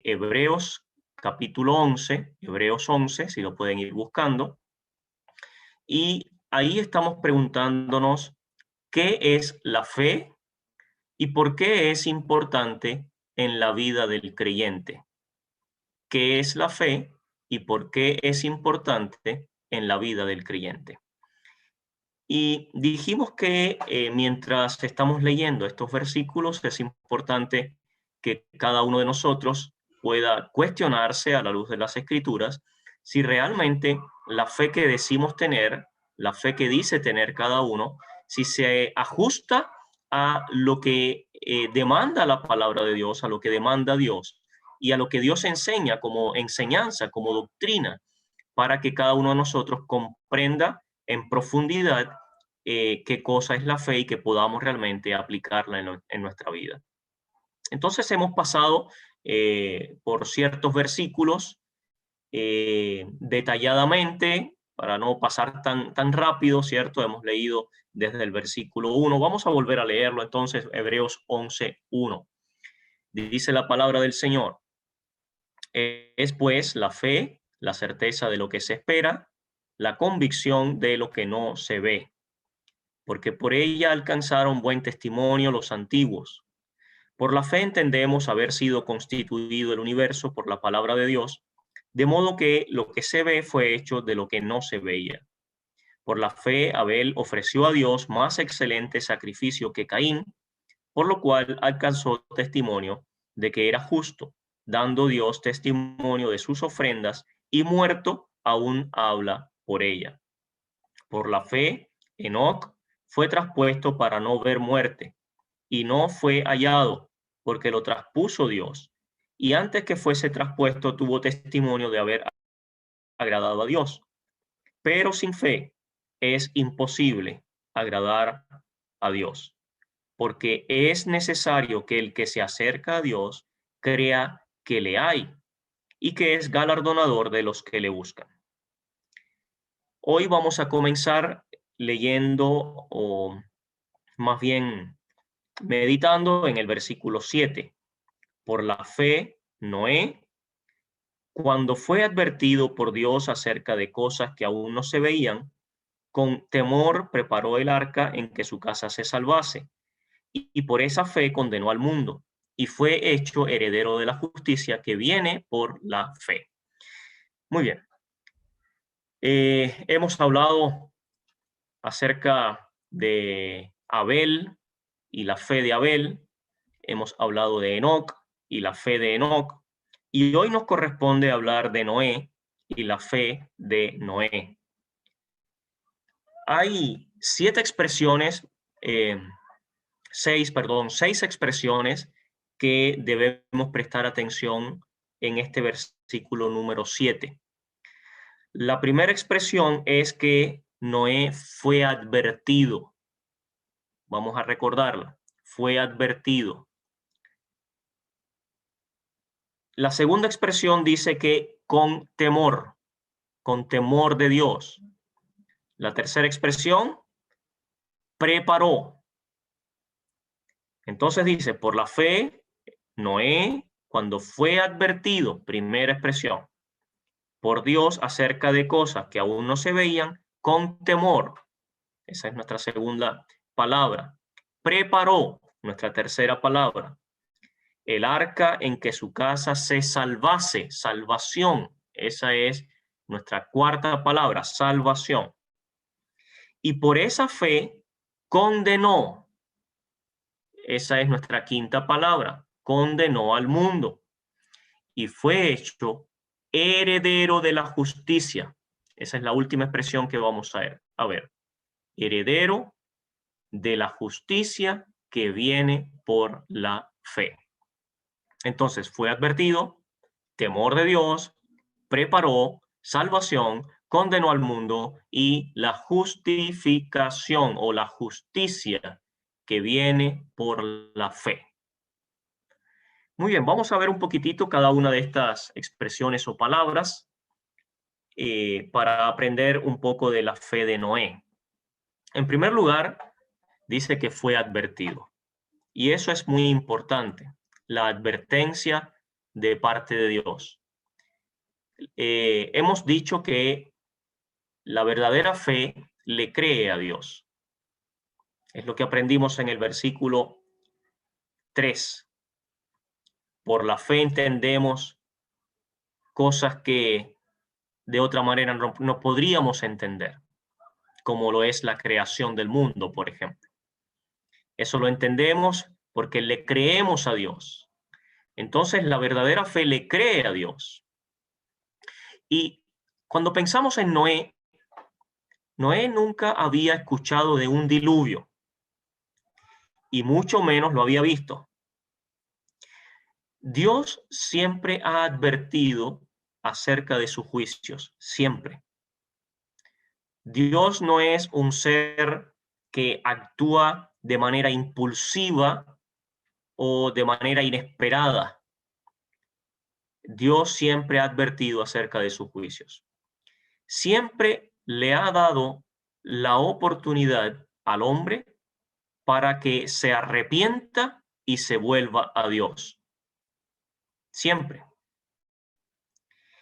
Hebreos capítulo 11, Hebreos 11, si lo pueden ir buscando. Y ahí estamos preguntándonos qué es la fe y por qué es importante en la vida del creyente. ¿Qué es la fe y por qué es importante en la vida del creyente? Y dijimos que mientras estamos leyendo estos versículos es importante que cada uno de nosotros pueda cuestionarse a la luz de las Escrituras si realmente la fe que decimos tener, la fe que dice tener cada uno, si se ajusta a lo que demanda la palabra de Dios, a lo que demanda Dios y a lo que Dios enseña como enseñanza, como doctrina, para que cada uno de nosotros comprenda en profundidad qué cosa es la fe y que podamos realmente aplicarla en nuestra vida. Entonces hemos pasado por ciertos versículos detalladamente, para no pasar tan rápido, ¿cierto? Hemos leído desde el versículo 1. Vamos a volver a leerlo entonces, Hebreos 11:1. Dice la palabra del Señor: es pues la fe, la certeza de lo que se espera, la convicción de lo que no se ve, porque por ella alcanzaron buen testimonio los antiguos. Por la fe entendemos haber sido constituido el universo por la palabra de Dios, de modo que lo que se ve fue hecho de lo que no se veía. Por la fe Abel ofreció a Dios más excelente sacrificio que Caín, por lo cual alcanzó testimonio de que era justo, dando Dios testimonio de sus ofrendas, y muerto aún habla por ella. Por la fe Enoc fue traspuesto para no ver muerte, y no fue hallado, porque lo traspuso Dios, y antes que fuese traspuesto tuvo testimonio de haber agradado a Dios. Pero sin fe es imposible agradar a Dios, porque es necesario que el que se acerca a Dios crea que le hay y que es galardonador de los que le buscan. Hoy vamos a comenzar leyendo, o más bien meditando en el versículo 7. Por la fe, Noé, cuando fue advertido por Dios acerca de cosas que aún no se veían, con temor preparó el arca en que su casa se salvase, y por esa fe condenó al mundo, y fue hecho heredero de la justicia que viene por la fe. Muy bien. Hemos hablado acerca de Abel y la fe de Abel. Hemos hablado de Enoc y la fe de Enoc. Y hoy nos corresponde hablar de Noé y la fe de Noé. Hay seis expresiones que debemos prestar atención en este versículo número 7. La primera expresión es que Noé fue advertido. Vamos a recordarla. Fue advertido. La segunda expresión dice que con temor de Dios. La tercera expresión, preparó. Entonces dice, por la fe, Noé, cuando fue advertido, primera expresión, por Dios acerca de cosas que aún no se veían, con temor. Esa es nuestra segunda palabra. Preparó, nuestra tercera palabra. El arca en que su casa se salvase, salvación. Esa es nuestra cuarta palabra, salvación. Y por esa fe condenó. Esa es nuestra quinta palabra, condenó al mundo. Y fue hecho heredero de la justicia. Esa es la última expresión que vamos a ver. Heredero de la justicia que viene por la fe. Entonces fue advertido, temor de Dios, preparó, salvación, condenó al mundo y la justificación o la justicia que viene por la fe. Muy bien, vamos a ver un poquitito cada una de estas expresiones o palabras para aprender un poco de la fe de Noé. En primer lugar, dice que fue advertido. Y eso es muy importante, la advertencia de parte de Dios. Hemos dicho que la verdadera fe le cree a Dios. Es lo que aprendimos en el versículo 3. Por la fe entendemos cosas que de otra manera no podríamos entender, como lo es la creación del mundo, por ejemplo. Eso lo entendemos porque le creemos a Dios. Entonces, la verdadera fe le cree a Dios. Y cuando pensamos en Noé, Noé nunca había escuchado de un diluvio y mucho menos lo había visto. Dios siempre ha advertido acerca de sus juicios, siempre. Dios no es un ser que actúa de manera impulsiva o de manera inesperada. Dios siempre ha advertido acerca de sus juicios. Siempre le ha dado la oportunidad al hombre para que se arrepienta y se vuelva a Dios. Siempre.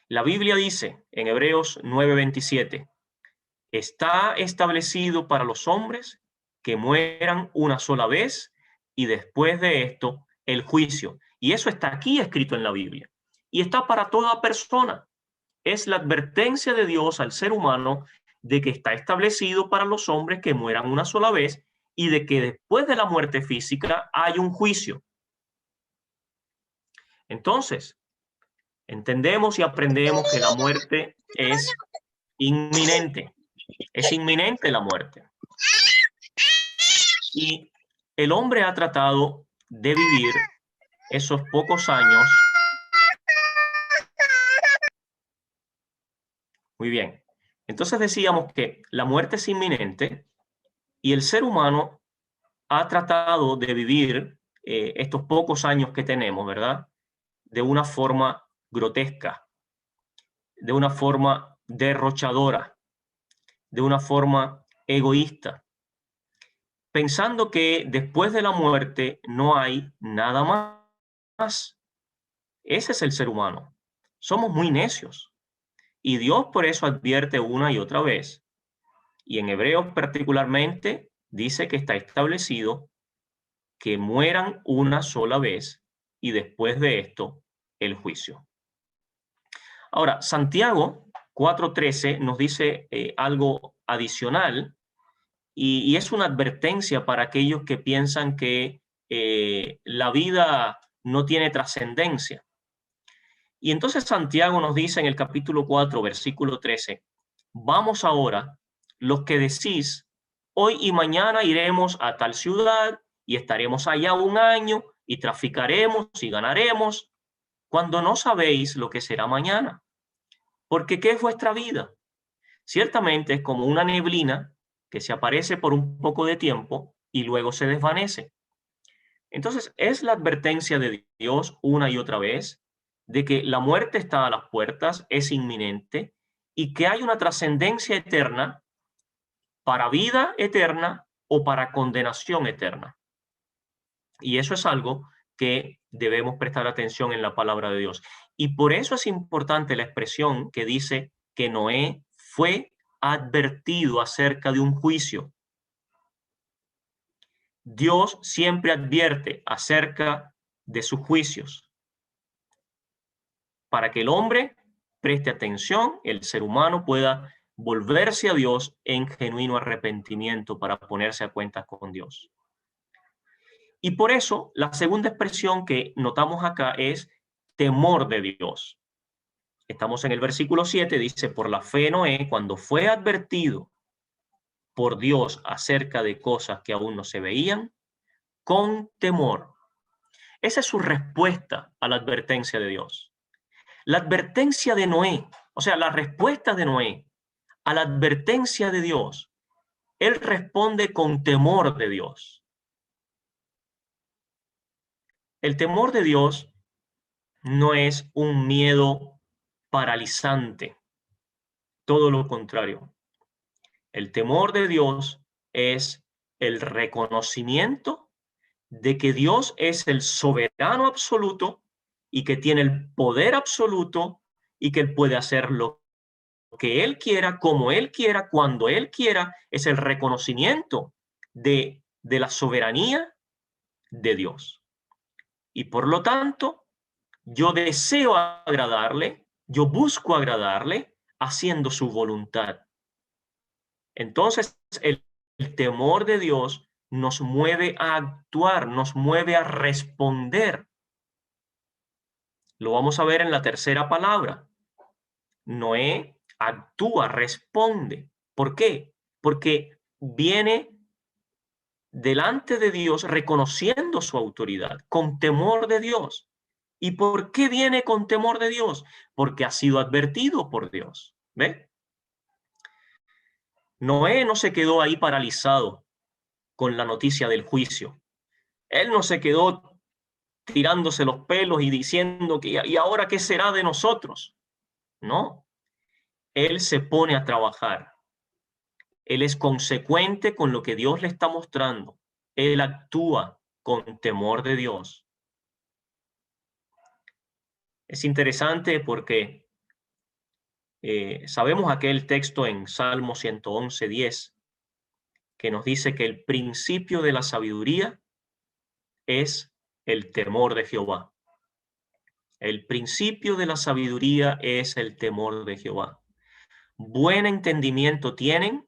La Biblia dice en Hebreos 9:27, está establecido para los hombres que mueran una sola vez y después de esto el juicio. Y eso está aquí escrito en la Biblia. Y está para toda persona. Es la advertencia de Dios al ser humano de que está establecido para los hombres que mueran una sola vez y de que después de la muerte física hay un juicio. Entonces, entendemos y aprendemos que la muerte es inminente. Es inminente la muerte. Y el hombre ha tratado de vivir esos pocos años. Muy bien. Entonces decíamos que la muerte es inminente y el ser humano ha tratado de vivir estos pocos años que tenemos, ¿verdad? De una forma grotesca, de una forma derrochadora, de una forma egoísta, pensando que después de la muerte no hay nada más. Ese es el ser humano. Somos muy necios. Y Dios por eso advierte una y otra vez. Y en Hebreos particularmente dice que está establecido que mueran una sola vez y después de esto el juicio. Ahora, Santiago 4:13 nos dice algo adicional y es una advertencia para aquellos que piensan que la vida no tiene trascendencia. Y entonces Santiago nos dice en el capítulo 4, versículo 13, vamos ahora, los que decís, hoy y mañana iremos a tal ciudad y estaremos allá un año y traficaremos y ganaremos, cuando no sabéis lo que será mañana. Porque ¿qué es vuestra vida? Ciertamente es como una neblina que se aparece por un poco de tiempo y luego se desvanece. Entonces es la advertencia de Dios una y otra vez de que la muerte está a las puertas, es inminente y que hay una trascendencia eterna para vida eterna o para condenación eterna. Y eso es algo que debemos prestar atención en la palabra de Dios. Y por eso es importante la expresión que dice que Noé fue advertido acerca de un juicio. Dios siempre advierte acerca de sus juicios para que el hombre preste atención, el ser humano pueda volverse a Dios en genuino arrepentimiento para ponerse a cuentas con Dios. Y por eso la segunda expresión que notamos acá es temor de Dios. Estamos en el versículo 7, dice, por la fe Noé, cuando fue advertido por Dios acerca de cosas que aún no se veían, con temor. Esa es su respuesta a la advertencia de Dios. La advertencia de Noé, o sea, la respuesta de Noé a la advertencia de Dios, él responde con temor de Dios. El temor de Dios no es un miedo paralizante, todo lo contrario. El temor de Dios es el reconocimiento de que Dios es el soberano absoluto y que tiene el poder absoluto y que Él puede hacer lo que Él quiera, como Él quiera, cuando Él quiera, es el reconocimiento de la soberanía de Dios. Y por lo tanto, yo deseo agradarle, yo busco agradarle haciendo su voluntad. Entonces, el temor de Dios nos mueve a actuar, nos mueve a responder. Lo vamos a ver en la tercera palabra. Noé actúa, responde. ¿Por qué? Porque viene delante de Dios reconociendo su autoridad, con temor de Dios. ¿Y por qué viene con temor de Dios? Porque ha sido advertido por Dios. ¿Ve? Noé no se quedó ahí paralizado con la noticia del juicio. Él no se quedó tirándose los pelos y diciendo que ¿y ahora qué será de nosotros? No, él se pone a trabajar. Él es consecuente con lo que Dios le está mostrando. Él actúa con temor de Dios. Es interesante porque sabemos aquel texto en Salmo 111:10 que nos dice que el principio de la sabiduría es el temor de Jehová. El principio de la sabiduría es el temor de Jehová. Buen entendimiento tienen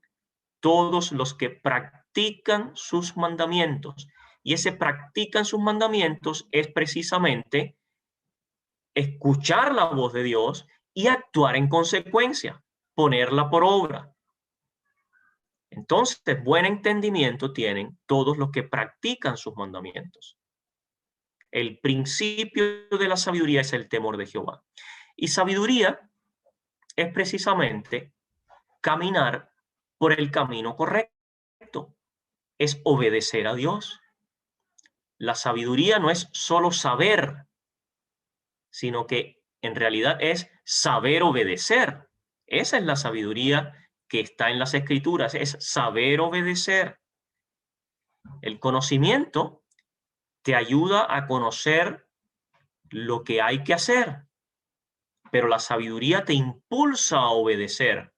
todos los que practican sus mandamientos. Y ese practican sus mandamientos es precisamente escuchar la voz de Dios y actuar en consecuencia, ponerla por obra. Entonces, buen entendimiento tienen todos los que practican sus mandamientos. El principio de la sabiduría es el temor de Jehová. Y sabiduría es precisamente caminar por el camino correcto, es obedecer a Dios. La sabiduría no es solo saber, sino que en realidad es saber obedecer. Esa es la sabiduría que está en las Escrituras, es saber obedecer. El conocimiento te ayuda a conocer lo que hay que hacer, pero la sabiduría te impulsa a obedecer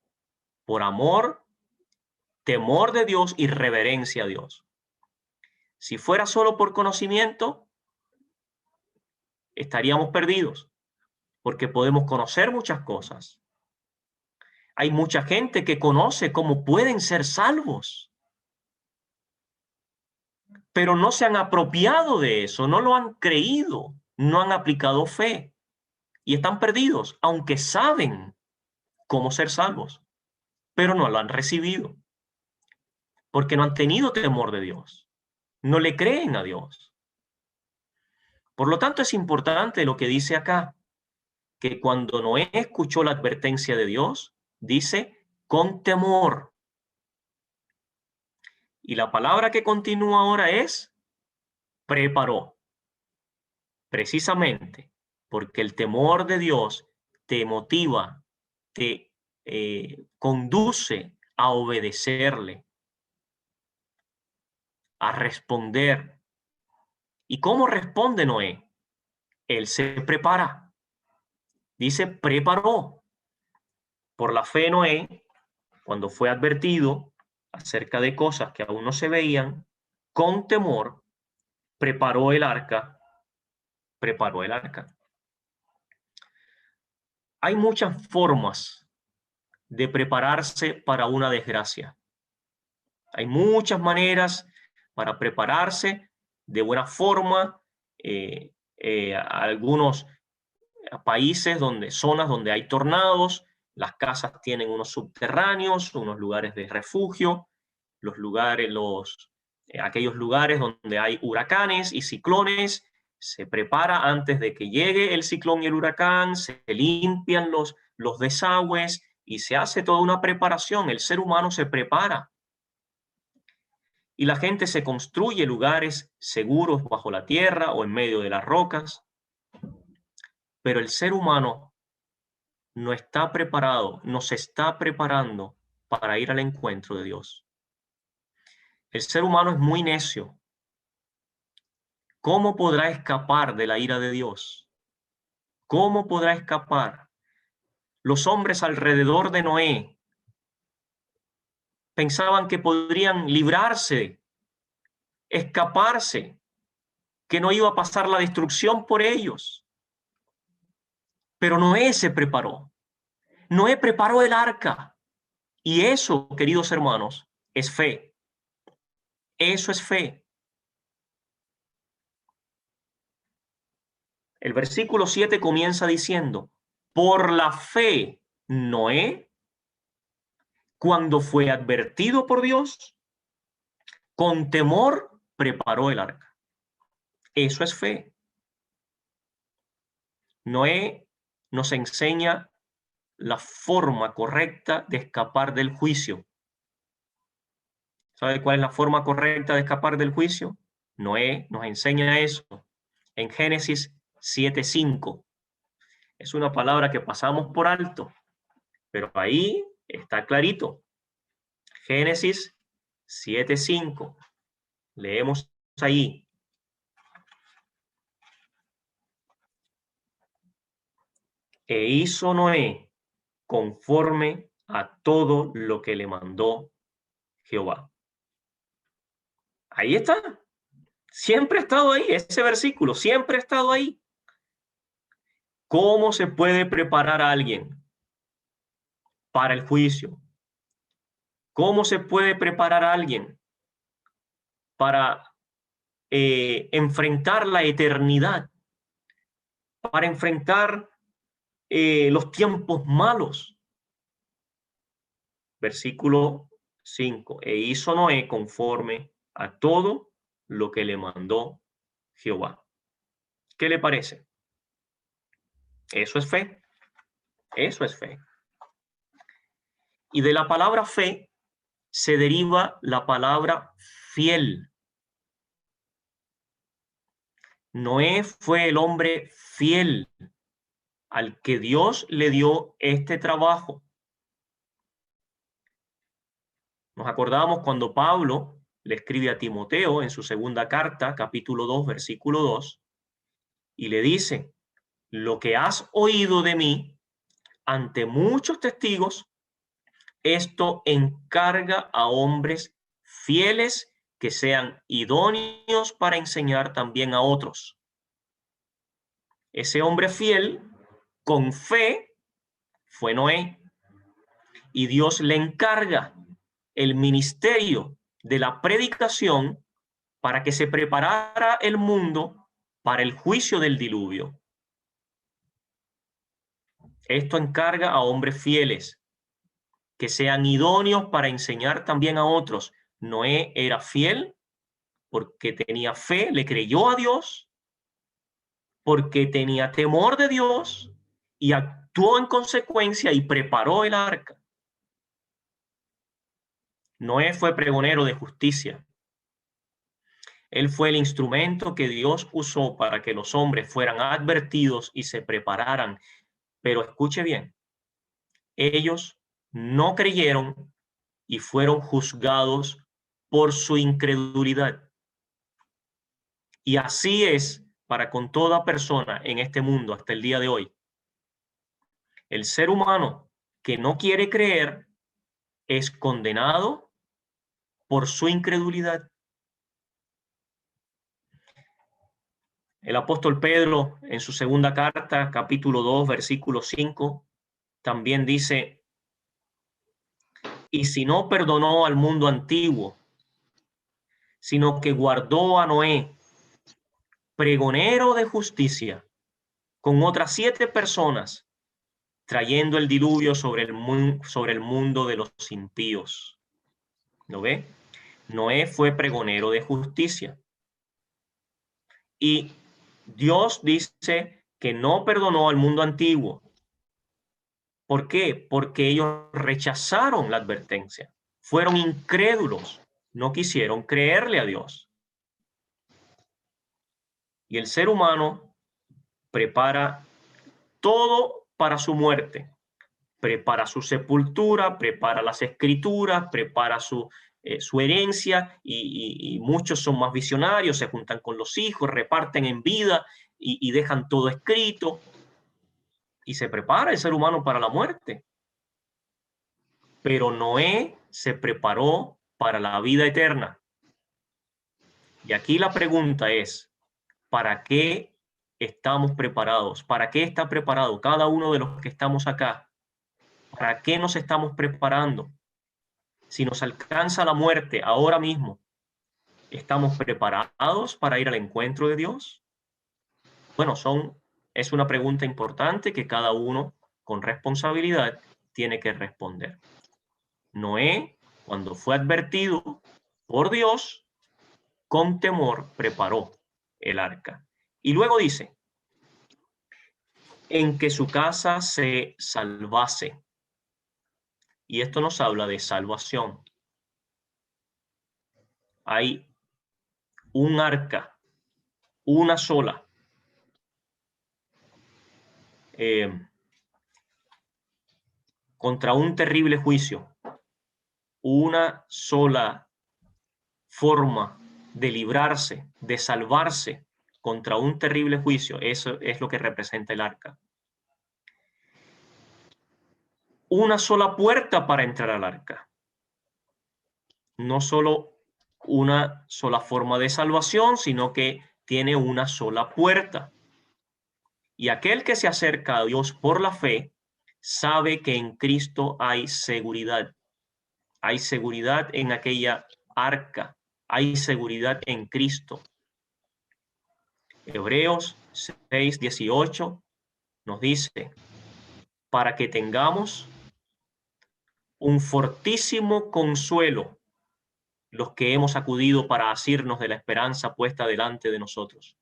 por amor, temor de Dios y reverencia a Dios. Si fuera solo por conocimiento, estaríamos perdidos, porque podemos conocer muchas cosas. Hay mucha gente que conoce cómo pueden ser salvos, pero no se han apropiado de eso, no lo han creído, no han aplicado fe y están perdidos, aunque saben cómo ser salvos, pero no lo han recibido, porque no han tenido temor de Dios, no le creen a Dios. Por lo tanto, es importante lo que dice acá, que cuando Noé escuchó la advertencia de Dios, dice, con temor. Y la palabra que continúa ahora es, preparó. Precisamente porque el temor de Dios te motiva, te conduce a obedecerle, a responder. ¿Y cómo responde Noé? Él se prepara. Dice, preparó. Por la fe Noé, cuando fue advertido acerca de cosas que aún no se veían, con temor, preparó el arca, preparó el arca. Hay muchas formas de prepararse para una desgracia. Hay muchas maneras para prepararse de buena forma. Algunos países zonas donde hay tornados, las casas tienen unos subterráneos, unos lugares de refugio, aquellos lugares donde hay huracanes y ciclones, se prepara antes de que llegue el ciclón y el huracán, se limpian los desagües y se hace toda una preparación. El ser humano se prepara. Y la gente se construye lugares seguros bajo la tierra o en medio de las rocas. Pero el ser humano no está preparado, no se está preparando para ir al encuentro de Dios. El ser humano es muy necio. ¿Cómo podrá escapar de la ira de Dios? ¿Cómo podrá escapar? Los hombres alrededor de Noé pensaban que podrían librarse, escaparse, que no iba a pasar la destrucción por ellos. Pero Noé se preparó. Noé preparó el arca. Y eso, queridos hermanos, es fe. Eso es fe. El versículo 7 comienza diciendo, por la fe, Noé, cuando fue advertido por Dios, con temor preparó el arca. Eso es fe. Noé nos enseña la forma correcta de escapar del juicio. ¿Sabe cuál es la forma correcta de escapar del juicio? Noé nos enseña eso en Génesis 7:5. Es una palabra que pasamos por alto, pero ahí está clarito. Génesis 7:5. Leemos ahí. E hizo Noé conforme a todo lo que le mandó Jehová. Ahí está. Siempre ha estado ahí, ese versículo, siempre ha estado ahí. ¿Cómo se puede preparar a alguien para el juicio? ¿Cómo se puede preparar a alguien para enfrentar la eternidad? Para enfrentar los tiempos malos. Versículo 5. E hizo Noé conforme a todo lo que le mandó Jehová. ¿Qué le parece? Eso es fe. Eso es fe. Y de la palabra fe se deriva la palabra fiel. Noé fue el hombre fiel al que Dios le dio este trabajo. Nos acordamos cuando Pablo le escribe a Timoteo en su segunda carta, capítulo 2, versículo 2, y le dice, lo que has oído de mí ante muchos testigos, esto encarga a hombres fieles que sean idóneos para enseñar también a otros. Ese hombre fiel, con fe, fue Noé. Y Dios le encarga el ministerio de la predicación para que se preparara el mundo para el juicio del diluvio. Esto encarga a hombres fieles que sean idóneos para enseñar también a otros. Noé era fiel porque tenía fe, le creyó a Dios, porque tenía temor de Dios y actuó en consecuencia y preparó el arca. Noé fue pregonero de justicia. Él fue el instrumento que Dios usó para que los hombres fueran advertidos y se prepararan. Pero escuche bien, ellos no creyeron y fueron juzgados por su incredulidad. Y así es para con toda persona en este mundo hasta el día de hoy. El ser humano que no quiere creer es condenado por su incredulidad. El apóstol Pedro, en su segunda carta, capítulo 2, versículo 5, también dice, y si no perdonó al mundo antiguo, sino que guardó a Noé, pregonero de justicia, con otras 7 personas, trayendo el diluvio sobre el mundo de los impíos. ¿Lo ve? Noé fue pregonero de justicia. Y Dios dice que no perdonó al mundo antiguo. ¿Por qué? Porque ellos rechazaron la advertencia. Fueron incrédulos. No quisieron creerle a Dios. Y el ser humano prepara todo para su muerte. Prepara su sepultura, prepara las escrituras, prepara su herencia y muchos son más visionarios, se juntan con los hijos, reparten en vida y dejan todo escrito. y se prepara el ser humano para la muerte. Pero Noé se preparó para la vida eterna. Y aquí la pregunta es, ¿para qué estamos preparados? ¿Para qué está preparado cada uno de los que estamos acá? ¿Para qué nos estamos preparando? Si nos alcanza la muerte ahora mismo, ¿estamos preparados para ir al encuentro de Dios? Bueno, es una pregunta importante que cada uno con responsabilidad tiene que responder. Noé, cuando fue advertido por Dios, con temor preparó el arca. Y luego dice, en que su casa se salvase. Y esto nos habla de salvación. Hay un arca, una sola. Contra un terrible juicio. Una sola forma de librarse, de salvarse contra un terrible juicio. Eso es lo que representa el arca. Una sola puerta para entrar al arca. No solo una sola forma de salvación, sino que tiene una sola puerta. Y aquel que se acerca a Dios por la fe sabe que en Cristo hay seguridad. Hay seguridad en aquella arca. Hay seguridad en Cristo. Hebreos 6:18 nos dice, para que tengamos un fortísimo consuelo los que hemos acudido para asirnos de la esperanza puesta delante de nosotros,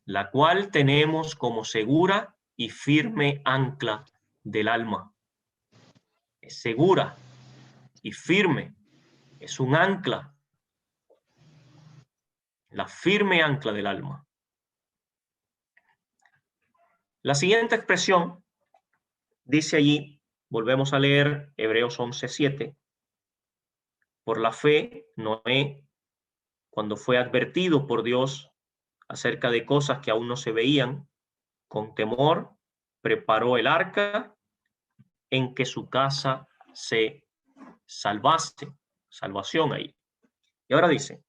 la cual tenemos como segura y firme ancla del alma. Es segura y firme, es un ancla, la firme ancla del alma. La siguiente expresión dice allí, volvemos a leer Hebreos 11:7, por la fe, Noé, cuando fue advertido por Dios acerca de cosas que aún no se veían, con temor preparó el arca en que su casa se salvase. Salvación ahí. Y ahora dice,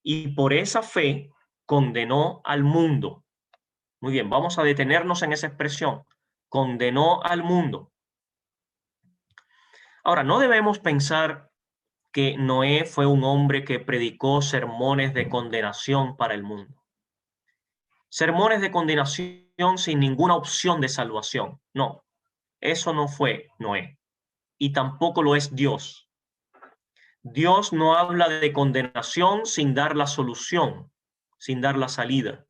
y por esa fe condenó al mundo. Muy bien, vamos a detenernos en esa expresión. Condenó al mundo. Ahora, no debemos pensar que Noé fue un hombre que predicó sermones de condenación para el mundo. Sermones de condenación sin ninguna opción de salvación. No, eso no fue Noé. Y tampoco lo es Dios. Dios no habla de condenación sin dar la solución, sin dar la salida.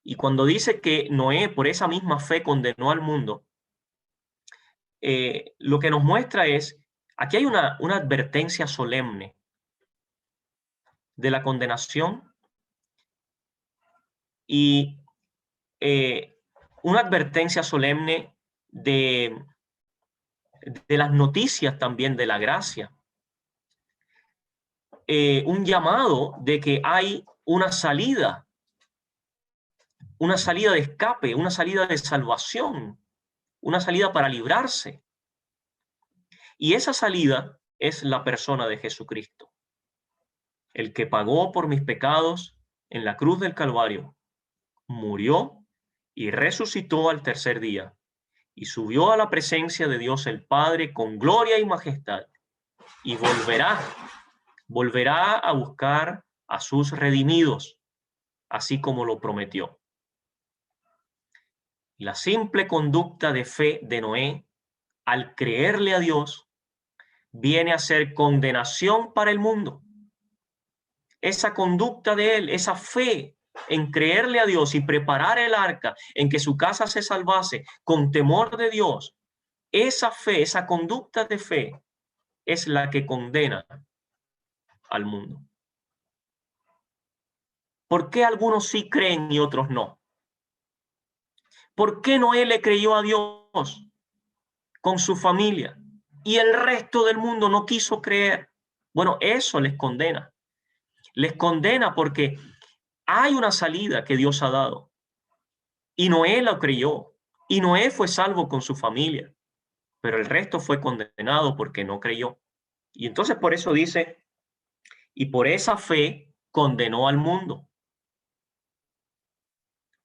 Y cuando dice que Noé por esa misma fe condenó al mundo, lo que nos muestra es, aquí hay una advertencia solemne de la condenación y una advertencia solemne de las noticias también de la gracia. Un llamado de que hay una salida de escape, una salida de salvación, una salida para librarse. Y esa salida es la persona de Jesucristo, el que pagó por mis pecados en la cruz del Calvario, murió y resucitó al tercer día, y subió a la presencia de Dios el Padre con gloria y majestad, y volverá a buscar a sus redimidos, así como lo prometió. La simple conducta de fe de Noé, al creerle a Dios, viene a ser condenación para el mundo. Esa conducta de él, esa fe en creerle a Dios y preparar el arca, en que su casa se salvase con temor de Dios, esa fe, esa conducta de fe es la que condena al mundo. ¿Por qué algunos sí creen y otros no? ¿Por qué Noé le creyó a Dios con su familia y el resto del mundo no quiso creer? Bueno, eso les condena. Les condena porque hay una salida que Dios ha dado y Noé la creyó. Y Noé fue salvo con su familia, pero el resto fue condenado porque no creyó. Y entonces por eso dice, y por esa fe condenó al mundo.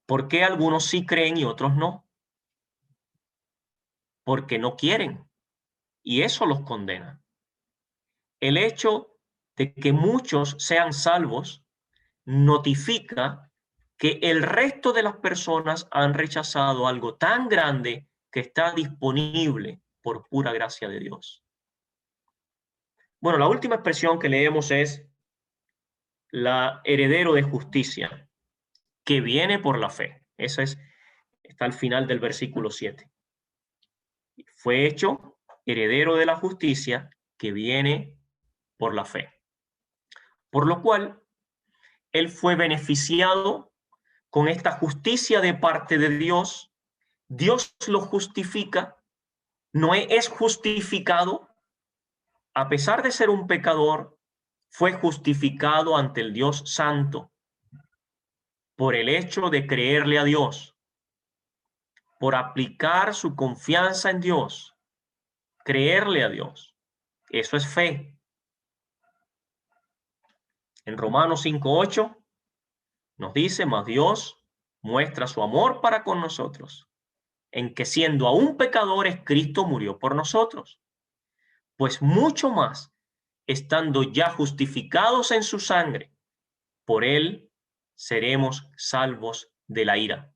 ¿Por qué algunos sí creen y otros no? Porque no quieren, y eso los condena. El hecho de que muchos sean salvos notifica que el resto de las personas han rechazado algo tan grande que está disponible por pura gracia de Dios. Bueno, la última expresión que leemos es la heredero de justicia, que viene por la fe. Esa es, está al final del versículo 7. Fue hecho heredero de la justicia que viene por la fe. Por lo cual, él fue beneficiado con esta justicia de parte de Dios. Dios lo justifica. Noé es justificado. A pesar de ser un pecador, fue justificado ante el Dios Santo por el hecho de creerle a Dios, por aplicar su confianza en Dios, creerle a Dios. Eso es fe. En Romanos 5:8 nos dice, mas Dios muestra su amor para con nosotros, en que siendo aún pecadores, Cristo murió por nosotros. Pues mucho más, estando ya justificados en su sangre, por él seremos salvos de la ira.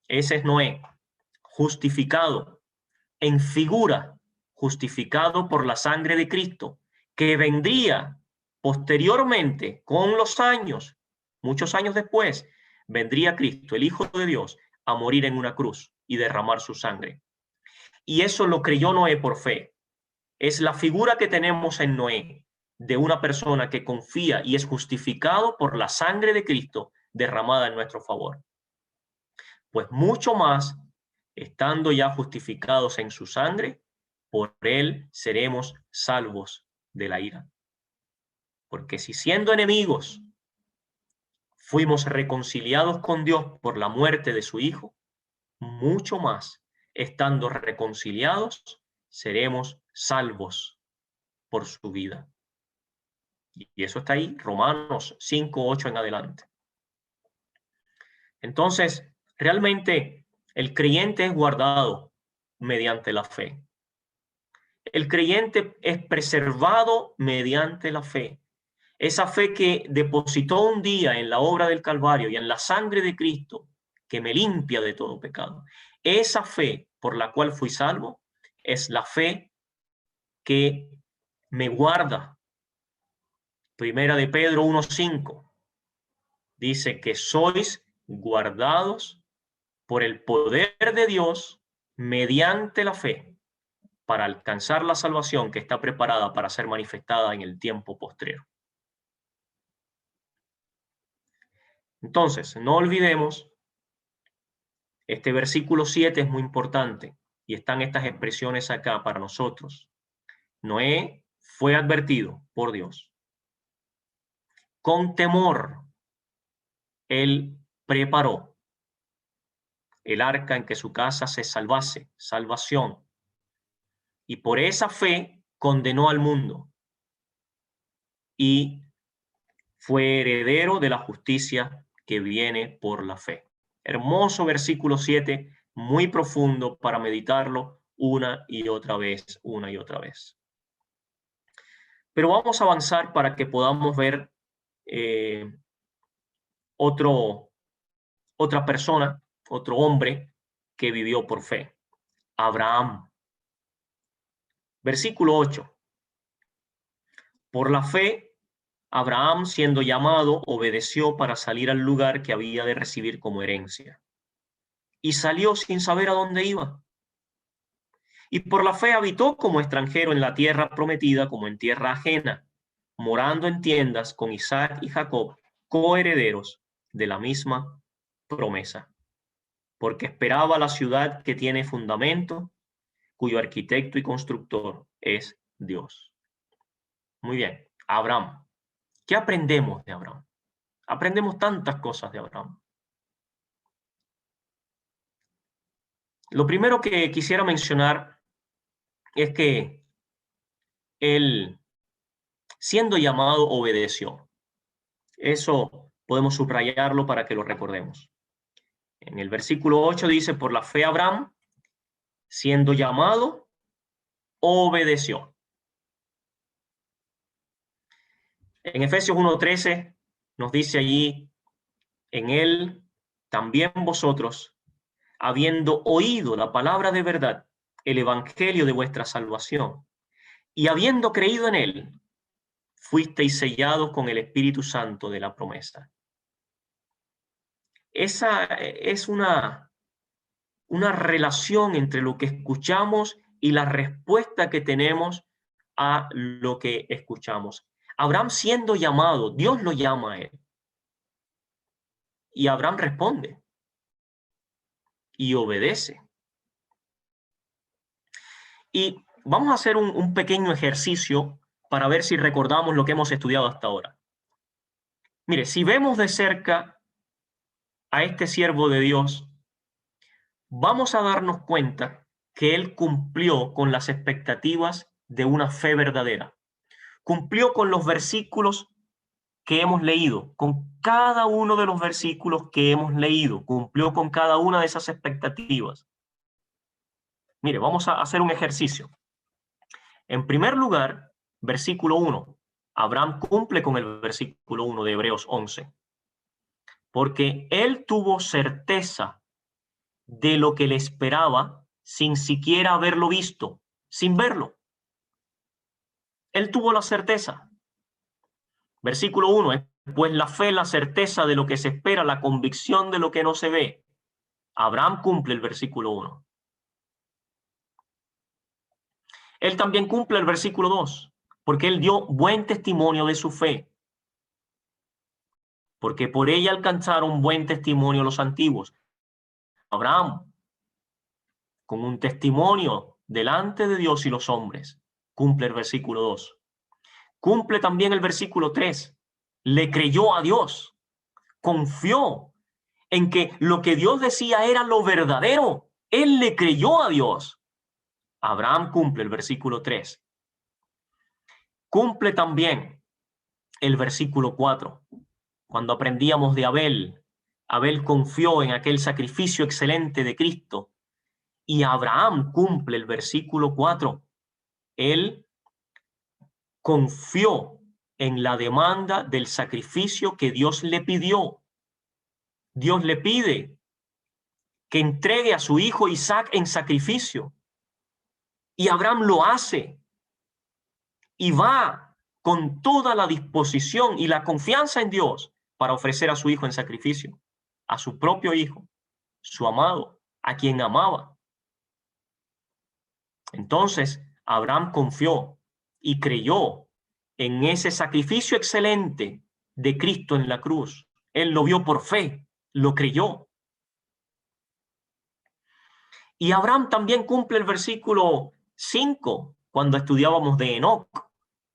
Ese es Noé, justificado en figura, justificado por la sangre de Cristo, que vendría posteriormente con los años, muchos años después, vendría Cristo, el Hijo de Dios, a morir en una cruz y derramar su sangre. Y eso lo creyó Noé por fe. Es la figura que tenemos en Noé de una persona que confía y es justificado por la sangre de Cristo derramada en nuestro favor. Pues mucho más, estando ya justificados en su sangre, por él seremos salvos de la ira. Porque si siendo enemigos fuimos reconciliados con Dios por la muerte de su Hijo, mucho más, estando reconciliados, seremos salvos por su vida. Y eso está ahí, Romanos 5:8 en adelante. Entonces, realmente el creyente es guardado mediante la fe. El creyente es preservado mediante la fe. Esa fe que depositó un día en la obra del Calvario y en la sangre de Cristo, que me limpia de todo pecado. Esa fe por la cual fui salvo es la fe que me guarda. Primera de Pedro 1:5 dice que sois guardados por el poder de Dios mediante la fe para alcanzar la salvación que está preparada para ser manifestada en el tiempo postrero. Entonces, no olvidemos, este versículo 7 es muy importante y están estas expresiones acá para nosotros. Noé fue advertido por Dios. Con temor, él preparó el arca en que su casa se salvase, salvación. Y por esa fe condenó al mundo y fue heredero de la justicia que viene por la fe. Hermoso versículo 7, muy profundo para meditarlo una y otra vez, una y otra vez. Pero vamos a avanzar para que podamos ver otra persona, otro hombre que vivió por fe, Abraham. Versículo 8. Por la fe, Abraham, siendo llamado, obedeció para salir al lugar que había de recibir como herencia. Y salió sin saber a dónde iba. Y por la fe habitó como extranjero en la tierra prometida, como en tierra ajena, morando en tiendas con Isaac y Jacob, coherederos de la misma promesa. Porque esperaba la ciudad que tiene fundamento, cuyo arquitecto y constructor es Dios. Muy bien, Abraham. ¿Qué aprendemos de Abraham? Aprendemos tantas cosas de Abraham. Lo primero que quisiera mencionar es que él, siendo llamado, obedeció. Eso podemos subrayarlo para que lo recordemos. En el versículo 8 dice, por la fe Abraham, siendo llamado, obedeció. En Efesios 1:13 nos dice allí, en él también vosotros, habiendo oído la palabra de verdad, el evangelio de vuestra salvación, y habiendo creído en él, fuisteis sellados con el Espíritu Santo de la promesa. Esa es una relación entre lo que escuchamos y la respuesta que tenemos a lo que escuchamos. Abraham siendo llamado, Dios lo llama a él. Y Abraham responde y obedece. Y vamos a hacer un pequeño ejercicio para ver si recordamos lo que hemos estudiado hasta ahora. Mire, si vemos de cerca a este siervo de Dios, vamos a darnos cuenta que él cumplió con las expectativas de una fe verdadera. Cumplió con los versículos que hemos leído, con cada uno de los versículos que hemos leído, cumplió con cada una de esas expectativas. Mire, vamos a hacer un ejercicio. En primer lugar, versículo 1. Abraham cumple con el versículo 1 de Hebreos 11. Porque él tuvo certeza de lo que le esperaba sin siquiera haberlo visto, sin verlo. Él tuvo la certeza. Versículo 1, pues la fe, la certeza de lo que se espera, la convicción de lo que no se ve. Abraham cumple el versículo 1. Él también cumple el versículo 2, porque él dio buen testimonio de su fe. Porque por ella alcanzaron buen testimonio los antiguos. Abraham, con un testimonio delante de Dios y los hombres, cumple el versículo 2. Cumple también el versículo 3. Le creyó a Dios, confió en que lo que Dios decía era lo verdadero. Él le creyó a Dios. Abraham cumple el versículo 3. Cumple también el versículo 4. Cuando aprendíamos de Abel, Abel confió en aquel sacrificio excelente de Cristo. Y Abraham cumple el versículo 4. Él confió en la demanda del sacrificio que Dios le pidió. Dios le pide que entregue a su hijo Isaac en sacrificio. Y Abraham lo hace. Y va con toda la disposición y la confianza en Dios para ofrecer a su hijo en sacrificio. A su propio hijo, su amado, a quien amaba. Entonces, Abraham confió y creyó en ese sacrificio excelente de Cristo en la cruz. Él lo vio por fe, lo creyó. Y Abraham también cumple el versículo 5, cuando estudiábamos de Enoc.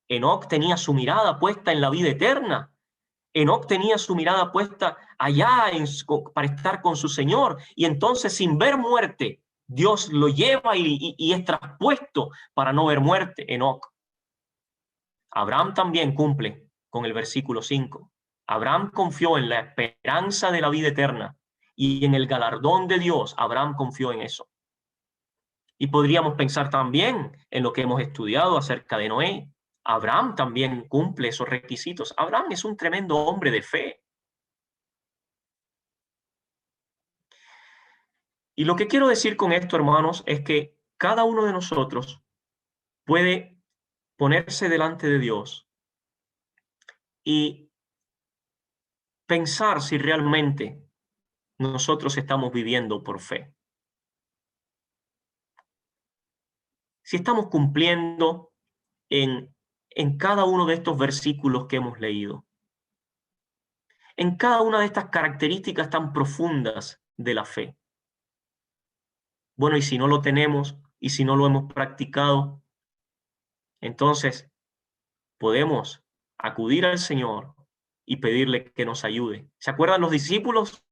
Enoc tenía su mirada puesta en la vida eterna. Enoc tenía su mirada puesta allá para estar con su Señor. Y entonces, sin ver muerte, Dios lo lleva y es traspuesto para no ver muerte. Enoc. Abraham también cumple con el versículo 5. Abraham confió en la esperanza de la vida eterna y en el galardón de Dios. Abraham confió en eso. Y podríamos pensar también en lo que hemos estudiado acerca de Noé. Abraham también cumple esos requisitos. Abraham es un tremendo hombre de fe. Y lo que quiero decir con esto, hermanos, es que cada uno de nosotros puede ponerse delante de Dios y pensar si realmente nosotros estamos viviendo por fe. Si estamos cumpliendo en cada uno de estos versículos que hemos leído, en cada una de estas características tan profundas de la fe. Bueno, y si no lo tenemos, y si no lo hemos practicado, entonces podemos acudir al Señor y pedirle que nos ayude. ¿Se acuerdan los discípulos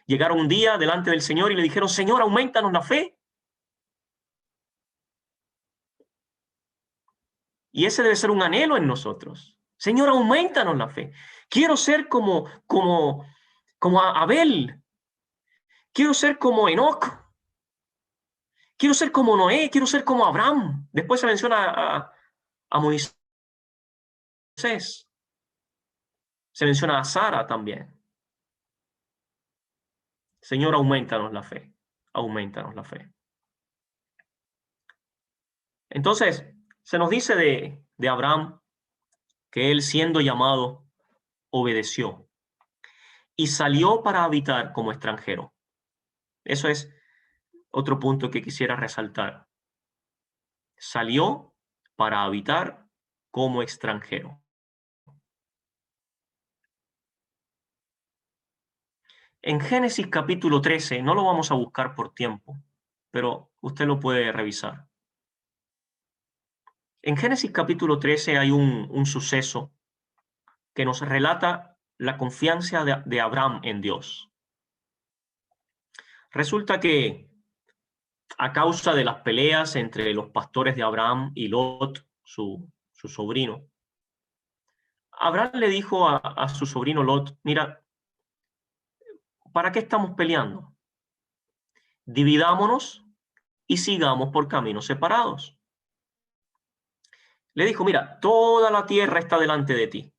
Llegaron un día delante del Señor y le dijeron, Señor, aumentanos la fe. Y ese debe ser un anhelo en nosotros. Señor, aumentanos la fe. Quiero ser como Abel. Quiero ser como Enoc. Quiero ser como Noé. Quiero ser como Abraham. Después se menciona a Moisés. Se menciona a Sara también. Señor, aumentanos la fe. Aumentanos la fe. Entonces, se nos dice de Abraham que él, siendo llamado, obedeció y salió para habitar como extranjero. Eso es otro punto que quisiera resaltar. Salió para habitar como extranjero. En Génesis capítulo 13, no lo vamos a buscar por tiempo, pero usted lo puede revisar. En Génesis capítulo 13 hay un suceso que nos relata la confianza de Abraham en Dios. Resulta que a causa de las peleas entre los pastores de Abraham y Lot, su sobrino, Abraham le dijo a su sobrino Lot, mira, ¿para qué estamos peleando? Dividámonos y sigamos por caminos separados. Le dijo, mira, toda la tierra está delante de ti.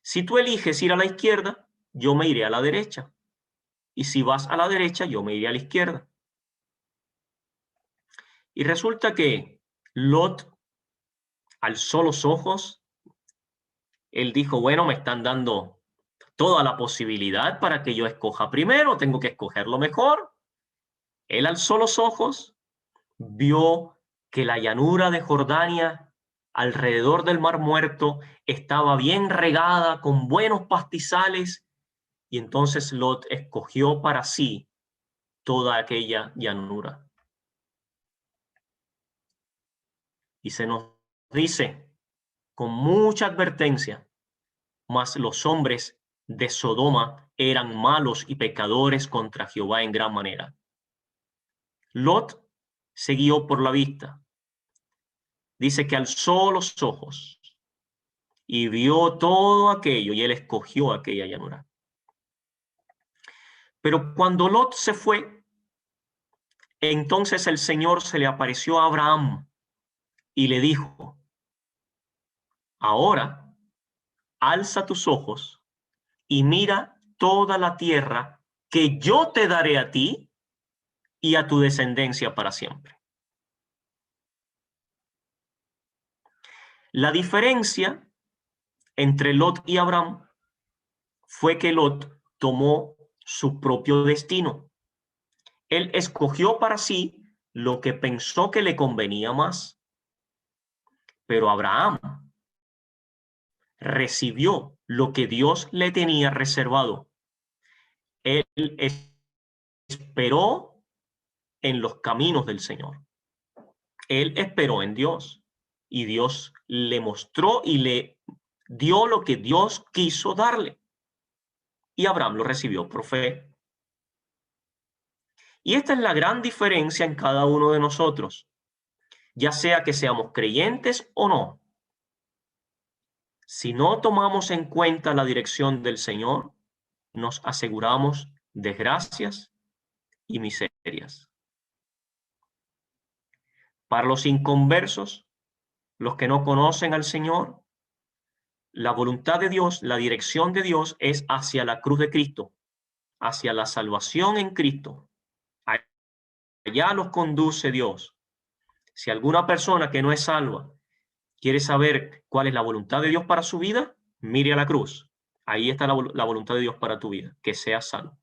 Si tú eliges ir a la izquierda, yo me iré a la derecha. Y si vas a la derecha, yo me iré a la izquierda. Y resulta que Lot alzó los ojos. Él dijo, bueno, me están dando toda la posibilidad para que yo escoja primero, tengo que escoger lo mejor. Él alzó los ojos, vio que la llanura de Jordania alrededor del Mar Muerto estaba bien regada con buenos pastizales y entonces Lot escogió para sí toda aquella llanura. Y se nos dice con mucha advertencia, mas los hombres de Sodoma eran malos y pecadores contra Jehová en gran manera. Lot se guió por la vista. Dice que alzó los ojos y vio todo aquello y él escogió aquella llanura. Pero cuando Lot se fue, entonces el Señor se le apareció a Abraham y le dijo, ahora alza tus ojos y mira toda la tierra que yo te daré a ti y a tu descendencia para siempre. La diferencia entre Lot y Abraham fue que Lot tomó su propio destino. Él escogió para sí lo que pensó que le convenía más. Pero Abraham recibió lo que Dios le tenía reservado. Él esperó en los caminos del Señor. Él esperó en Dios y Dios le mostró y le dio lo que Dios quiso darle. Y Abraham lo recibió por fe. Y esta es la gran diferencia en cada uno de nosotros, ya sea que seamos creyentes o no. Si no tomamos en cuenta la dirección del Señor, nos aseguramos desgracias y miserias. Para los inconversos, los que no conocen al Señor, la voluntad de Dios, la dirección de Dios es hacia la cruz de Cristo, hacia la salvación en Cristo. Allá los conduce Dios. Si alguna persona que no es salva quiere saber cuál es la voluntad de Dios para su vida, mire a la cruz. Ahí está la voluntad de Dios para tu vida, que seas salvo.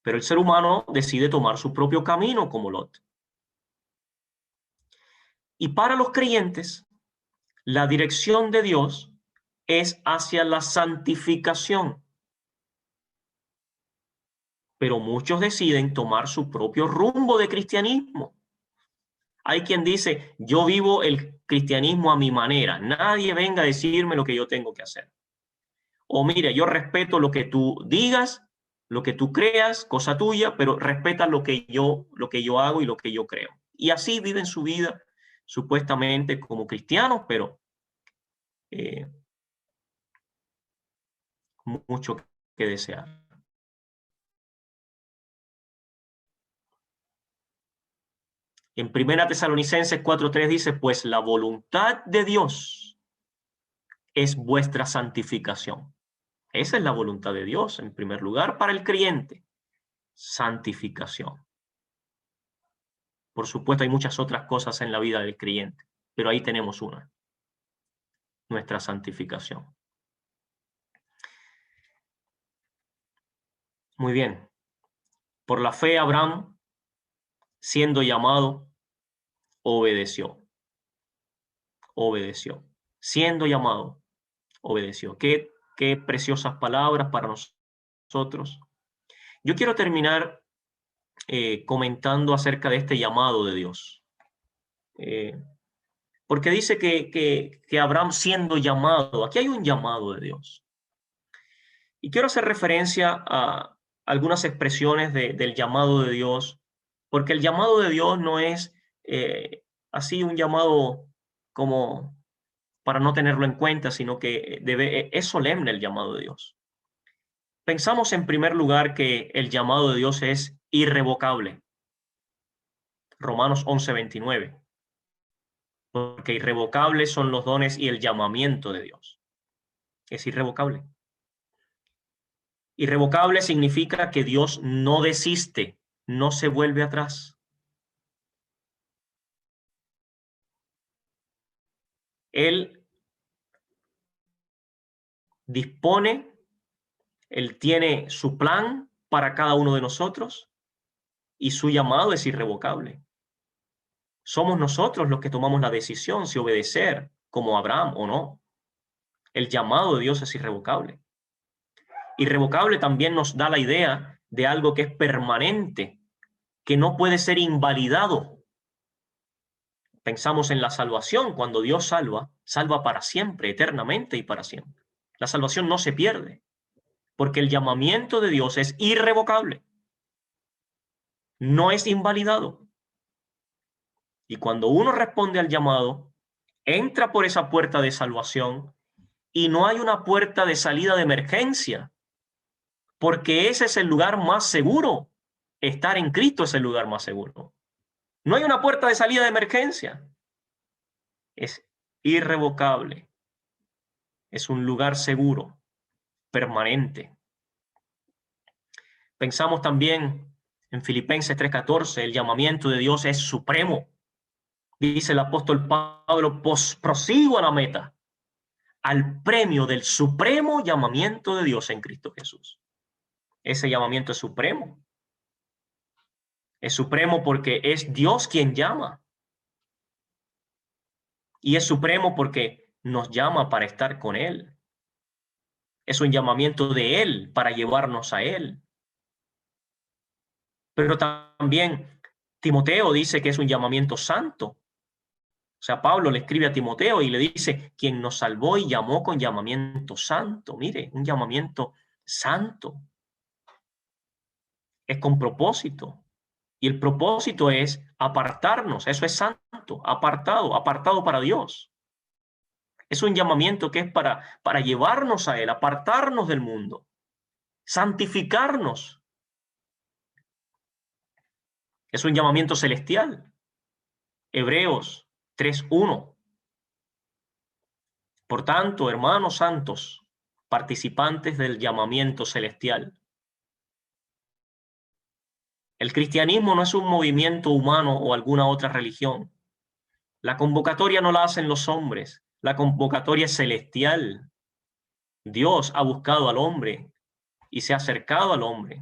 Pero el ser humano decide tomar su propio camino como Lot. Y para los creyentes, la dirección de Dios es hacia la santificación. Pero muchos deciden tomar su propio rumbo de cristianismo. Hay quien dice, yo vivo el cristianismo a mi manera. Nadie venga a decirme lo que yo tengo que hacer. O mire, yo respeto lo que tú digas, lo que tú creas, cosa tuya, pero respeta lo que yo hago y lo que yo creo. Y así viven su vida supuestamente como cristianos, pero eh, mucho que desear. En Primera Tesalonicenses 4:3 dice, pues la voluntad de Dios es vuestra santificación. Esa es la voluntad de Dios, en primer lugar, para el creyente. Santificación. Por supuesto, hay muchas otras cosas en la vida del creyente, pero ahí tenemos una, nuestra santificación. Muy bien. Por la fe, Abraham, siendo llamado, obedeció. Obedeció. Siendo llamado, obedeció. Qué preciosas palabras para nosotros. Yo quiero terminar comentando acerca de este llamado de Dios. Porque dice que Abraham siendo llamado, aquí hay un llamado de Dios. Y quiero hacer referencia a algunas expresiones del llamado de Dios, porque el llamado de Dios no es así un llamado como para no tenerlo en cuenta, sino que es solemne el llamado de Dios. Pensamos en primer lugar que el llamado de Dios es irrevocable. Romanos 11:29. Porque irrevocables son los dones y el llamamiento de Dios. Es irrevocable. Irrevocable significa que Dios no desiste, no se vuelve atrás. Él dispone, Él tiene su plan para cada uno de nosotros y su llamado es irrevocable. Somos nosotros los que tomamos la decisión si obedecer como Abraham o no. El llamado de Dios es irrevocable. Irrevocable también nos da la idea de algo que es permanente, que no puede ser invalidado. Pensamos en la salvación. Cuando Dios salva, salva para siempre, eternamente y para siempre. La salvación no se pierde, porque el llamamiento de Dios es irrevocable. No es invalidado. Y cuando uno responde al llamado, entra por esa puerta de salvación y no hay una puerta de salida de emergencia, porque ese es el lugar más seguro. Estar en Cristo es el lugar más seguro. No hay una puerta de salida de emergencia. Es irrevocable. Es un lugar seguro, permanente. Pensamos también en Filipenses 3:14, el llamamiento de Dios es supremo. Dice el apóstol Pablo, prosigo a la meta, al premio del supremo llamamiento de Dios en Cristo Jesús. Ese llamamiento es supremo. Es supremo porque es Dios quien llama. Y es supremo porque nos llama para estar con Él. Es un llamamiento de Él para llevarnos a Él. Pero también Timoteo dice que es un llamamiento santo. O sea, Pablo le escribe a Timoteo y le dice, quien nos salvó y llamó con llamamiento santo. Mire, un llamamiento santo. Es con propósito. Y el propósito es apartarnos. Eso es santo, apartado para Dios. Es un llamamiento que es para llevarnos a Él, apartarnos del mundo, santificarnos. Es un llamamiento celestial. Hebreos 3:1. Por tanto, hermanos santos, participantes del llamamiento celestial. El cristianismo no es un movimiento humano o alguna otra religión. La convocatoria no la hacen los hombres, la convocatoria es celestial. Dios ha buscado al hombre y se ha acercado al hombre.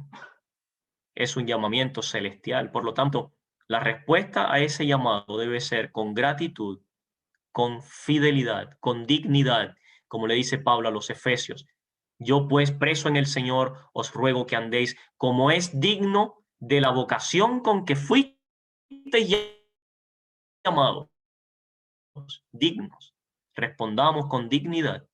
Es un llamamiento celestial. Por lo tanto, la respuesta a ese llamado debe ser con gratitud, con fidelidad, con dignidad, como le dice Pablo a los Efesios. Yo pues, preso en el Señor, os ruego que andéis como es digno de la vocación con que fuisteis llamados. Dignos. Respondamos con dignidad